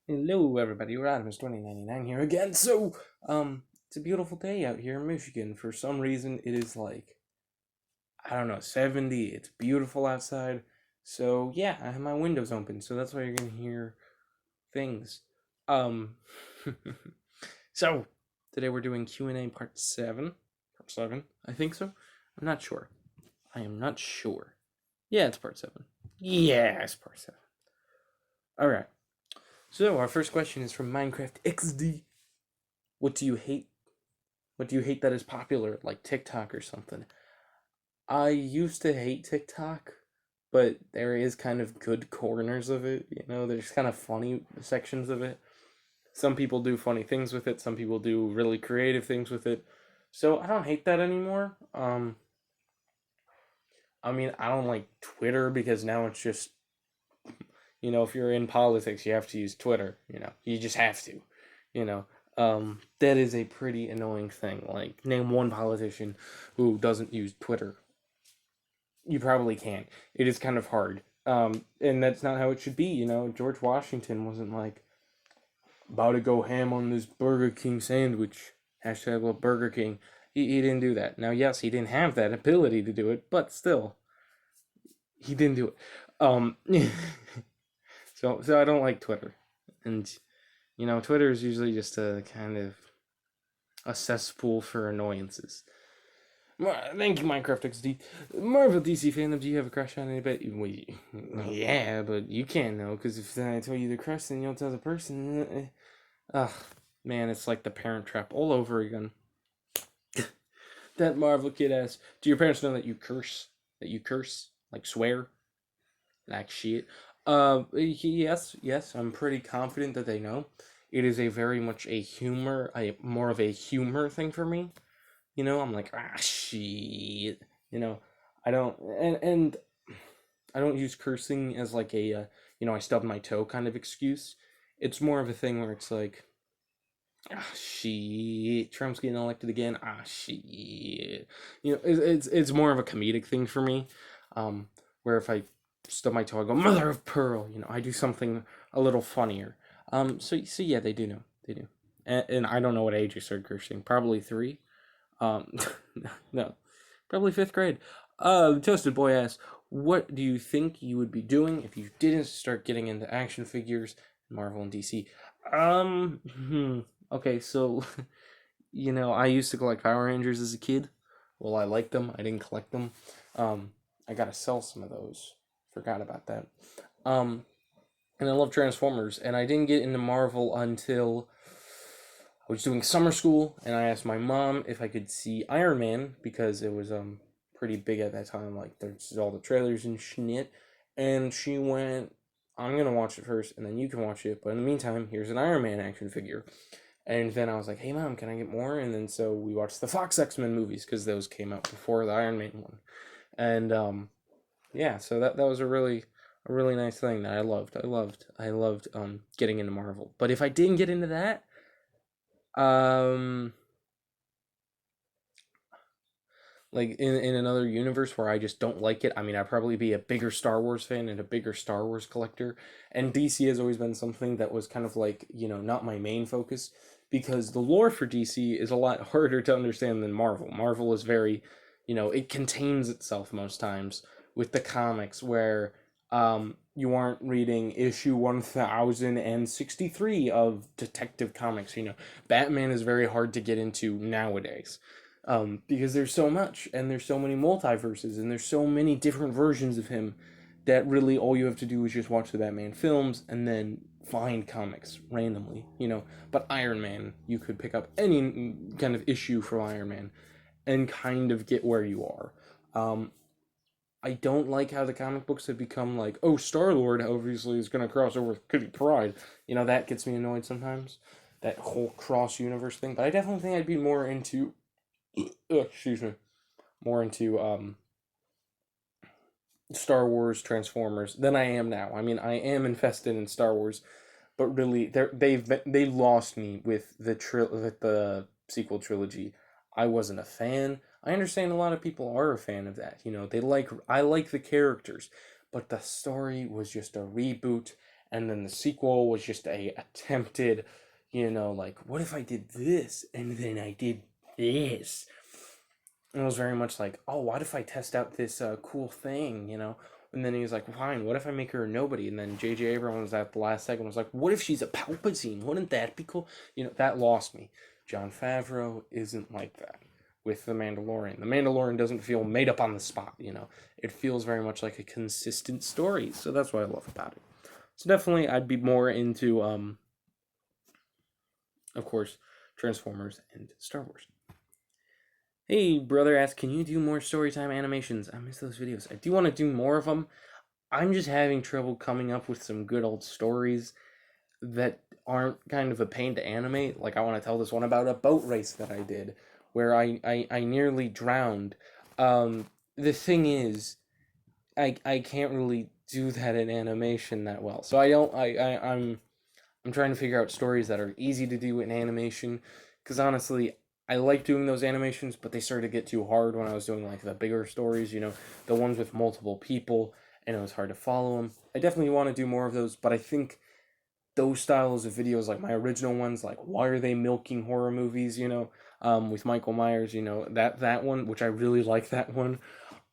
Hello, everybody. Rodimus 2099 here again. It's a beautiful day out here in Michigan. For some reason, it is like, I don't know, 70. It's beautiful outside. So, yeah, I have my windows open. So that's why you're going to hear things. Um, so, today we're doing Q&A part 7. Part 7, I think so. I'm not sure. I am not sure. Yeah, it's part 7. Yeah, it's part 7. Alright. So, our first question is from Minecraft XD. What do you hate? What do you hate that is popular, like TikTok or something? I used to hate TikTok, but there is kind of good corners of it. There's kind of funny sections of it. Some people do funny things with it. Some people do really creative things with it. So I don't hate that anymore. I mean, I don't like Twitter because now it's just, if you're in politics, you have to use Twitter. You just have to. You know, that is a pretty annoying thing. Like, name one politician who doesn't use Twitter. You probably can't. It is kind of hard. And that's not how it should be. George Washington wasn't like about to go ham on this Burger King sandwich. Hashtag love Burger King. He didn't do that. Now, yes, he didn't have that ability to do it, but still, he didn't do it. Um, so I don't like Twitter, and Twitter is usually just a kind of a cesspool for annoyances. Thank you, Minecraft XD. Marvel DC fandom, do you have a crush on anybody? Well, yeah, but you can't know, because if I tell you the crush, then you'll tell the person. Ugh, man, it's like the parent trap all over again. That Marvel kid asks, do your parents know that you curse? That you curse? Like swear? Like shit? Yes, I'm pretty confident that they know. It is a very much more of a humor thing for me. I'm like, shit. You know, I don't, and I don't use cursing as like I stubbed my toe kind of excuse. It's more of a thing where it's like, shit, Trump's getting elected again. Shit. It's more of a comedic thing for me. Where if I stub my toe, I go, mother of pearl. I do something a little funnier. So yeah, they do know. They do. And I don't know what age I started cursing. Probably 3. Um, no, probably 5th grade. Toasted Boy asks, what do you think you would be doing if you didn't start getting into action figures, Marvel and DC? Okay, so, I used to collect Power Rangers as a kid. Well, I liked them. I didn't collect them. I gotta sell some of those. Forgot about that. Um, and I love Transformers, and I didn't get into Marvel until I was doing summer school, and I asked my mom if I could see Iron Man because it was pretty big at that time. Like there's all the trailers and shit, and she went, "I'm gonna watch it first, and then you can watch it. But in the meantime, here's an Iron Man action figure." And then I was like, "Hey mom, can I get more?" And then so we watched the Fox X-Men movies because those came out before the Iron Man one, and yeah, so that was a really nice thing that I loved. I loved getting into Marvel. But if I didn't get into that, um like in another universe where I just don't like it, I mean, I'd probably be a bigger Star Wars fan and a bigger Star Wars collector. And DC has always been something that was kind of like, not my main focus because the lore for DC is a lot harder to understand than Marvel. Marvel is very, it contains itself most times with the comics where you aren't reading issue 1063 of Detective Comics. Batman is very hard to get into nowadays because there's so much and there's so many multiverses and there's so many different versions of him that really all you have to do is just watch the Batman films and then find comics randomly, But Iron Man, you could pick up any kind of issue for Iron Man and kind of get where you are. I don't like how the comic books have become like, oh, Star Lord obviously is going to cross over with Kitty Pryde. That gets me annoyed sometimes. That whole cross universe thing. But I definitely think I'd be more into excuse me, more into Star Wars Transformers than I am now. I mean, I am invested in Star Wars, but really, they lost me with the sequel trilogy. I wasn't a fan. I understand a lot of people are a fan of that. I like the characters, but the story was just a reboot, and then the sequel was just a attempted, like, what if I did this and then I did this? And it was very much like, oh, what if I test out this cool thing, And then he was like, fine, what if I make her a nobody? And then J.J. Abrams at the last second was like, what if she's a Palpatine? Wouldn't that be cool? That lost me. Jon Favreau isn't like that with The Mandalorian. The Mandalorian doesn't feel made up on the spot, It feels very much like a consistent story. So that's what I love about it. So definitely I'd be more into, of course, Transformers and Star Wars. Hey, brother asks, can you do more storytime animations? I miss those videos. I do want to do more of them. I'm just having trouble coming up with some good old stories that aren't kind of a pain to animate. Like, I want to tell this one about a boat race that I did where I nearly drowned. The thing is, I can't really do that in animation that well. So I'm trying to figure out stories that are easy to do in animation, because honestly, I like doing those animations, but they started to get too hard when I was doing like the bigger stories, the ones with multiple people, and it was hard to follow them. I definitely want to do more of those, but I think those styles of videos, like my original ones, like why are they milking horror movies, with Michael Myers, that one, which I really like that one.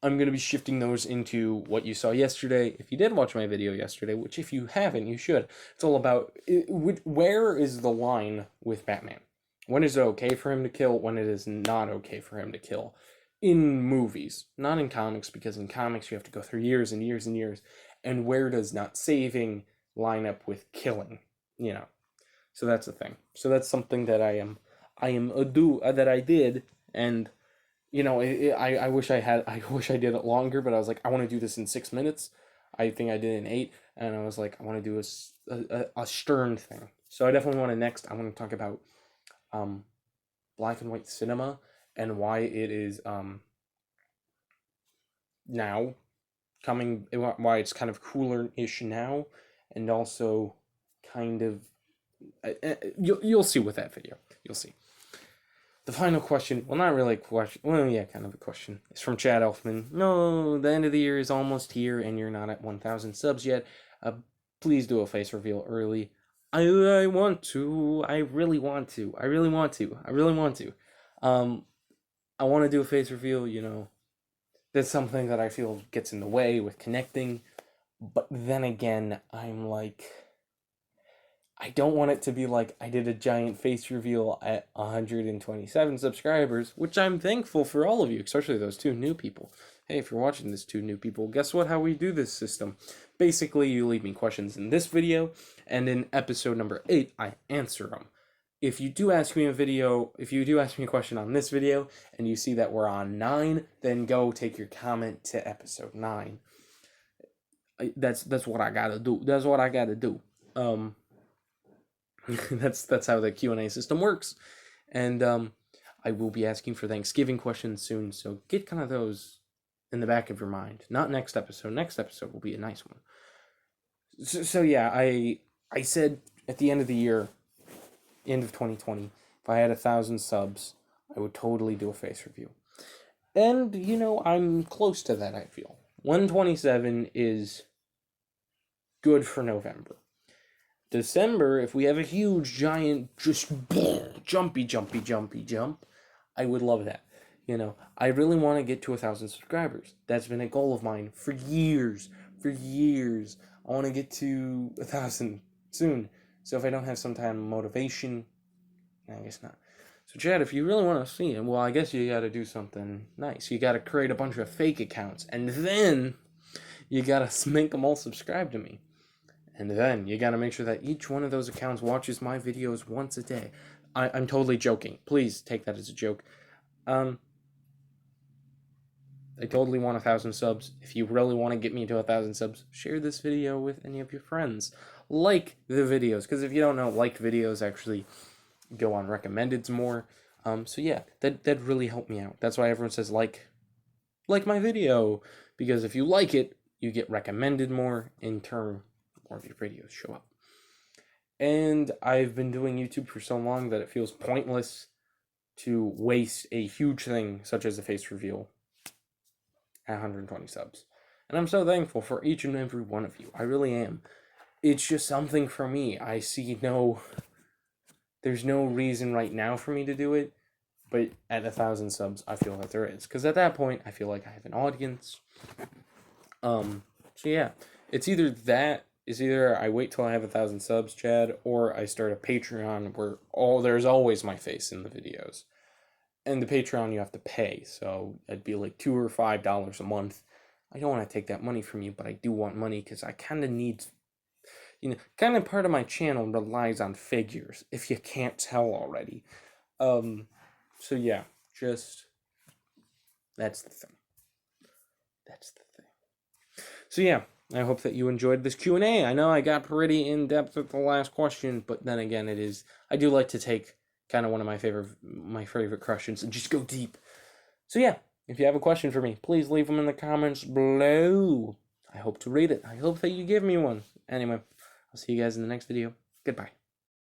I'm going to be shifting those into what you saw yesterday. If you did watch my video yesterday, which if you haven't, you should. It's all about where is the line with Batman? When is it okay for him to kill? When it is not okay for him to kill? In movies, not in comics, because in comics you have to go through years and years and years. And where does not saving line up with killing? So that's the thing. So that's something that I did, and I wish I wish I did it longer, but I was like, I want to do this in 6 minutes. I think I did it in 8, and I was like, I want to do a stern thing. So I definitely want to I want to talk about black and white cinema and why it is now why it's kind of cooler-ish now, and also kind of you'll see with that video. You'll see. The final question, well, not really a question, well, yeah, kind of a question. It's from Chad Elfman. No, the end of the year is almost here, and you're not at 1,000 subs yet. Please do a face reveal early. I want to. I really want to. I really want to. I really want to. I want to do a face reveal, That's something that I feel gets in the way with connecting. But then again, I'm like, I don't want it to be like I did a giant face reveal at 127 subscribers, which I'm thankful for all of you, especially those 2 new people. Hey, if you're watching this 2 new people, guess what? How we do this system. Basically, you leave me questions in this video, and in episode number 8, I answer them. If you do ask me a question on this video, and you see that we're on 9, then go take your comment to episode 9. That's what I gotta do. That's what I gotta do. That's how the Q&A system works. And I will be asking for Thanksgiving questions soon, so get kind of those in the back of your mind. Not next episode. Next episode will be a nice one. So yeah, I said at the end of the year, end of 2020, if I had 1,000 subs, I would totally do a face review. And, I'm close to that, I feel. 127 is good for November. December, if we have a huge, giant, just jumpy jump, I would love that. I really want to get to 1,000 subscribers. That's been a goal of mine for years. I want to get to 1,000 soon. So if I don't have some kind of motivation, I guess not. So Chad, if you really want to see it, well, I guess you got to do something nice. You got to create a bunch of fake accounts, and then you got to make them all subscribe to me. And then you gotta make sure that each one of those accounts watches my videos once a day. I'm totally joking. Please take that as a joke. I totally want 1,000 subs. If you really want to get me to 1,000 subs, share this video with any of your friends. Like the videos, because if you don't know, liked videos actually go on recommendeds more. So yeah, that really helped me out. That's why everyone says like my video, because if you like it, you get recommended more, in turn more of your videos show up. And I've been doing YouTube for so long that it feels pointless to waste a huge thing such as a face reveal at 120 subs. And I'm so thankful for each and every one of you. I really am. it's just something for me. I see there's no reason right now for me to do it, but at 1,000 subs, I feel that there is. Because at that point, I feel like I have an audience. So yeah, it's either I wait till I have 1,000 subs, Chad, or I start a Patreon where there's always my face in the videos. And the Patreon you have to pay, so it'd be like $2 or $5 a month. I don't want to take that money from you, but I do want money because I kind of need, kind of part of my channel relies on figures, if you can't tell already. So yeah, just, that's the thing. That's the thing. So yeah, I hope that you enjoyed this Q&A. I know I got pretty in-depth at the last question, but then again, I do like to take kind of one of my favorite questions and just go deep. So yeah, if you have a question for me, please leave them in the comments below. I hope to read it. I hope that you give me one. Anyway, I'll see you guys in the next video. Goodbye.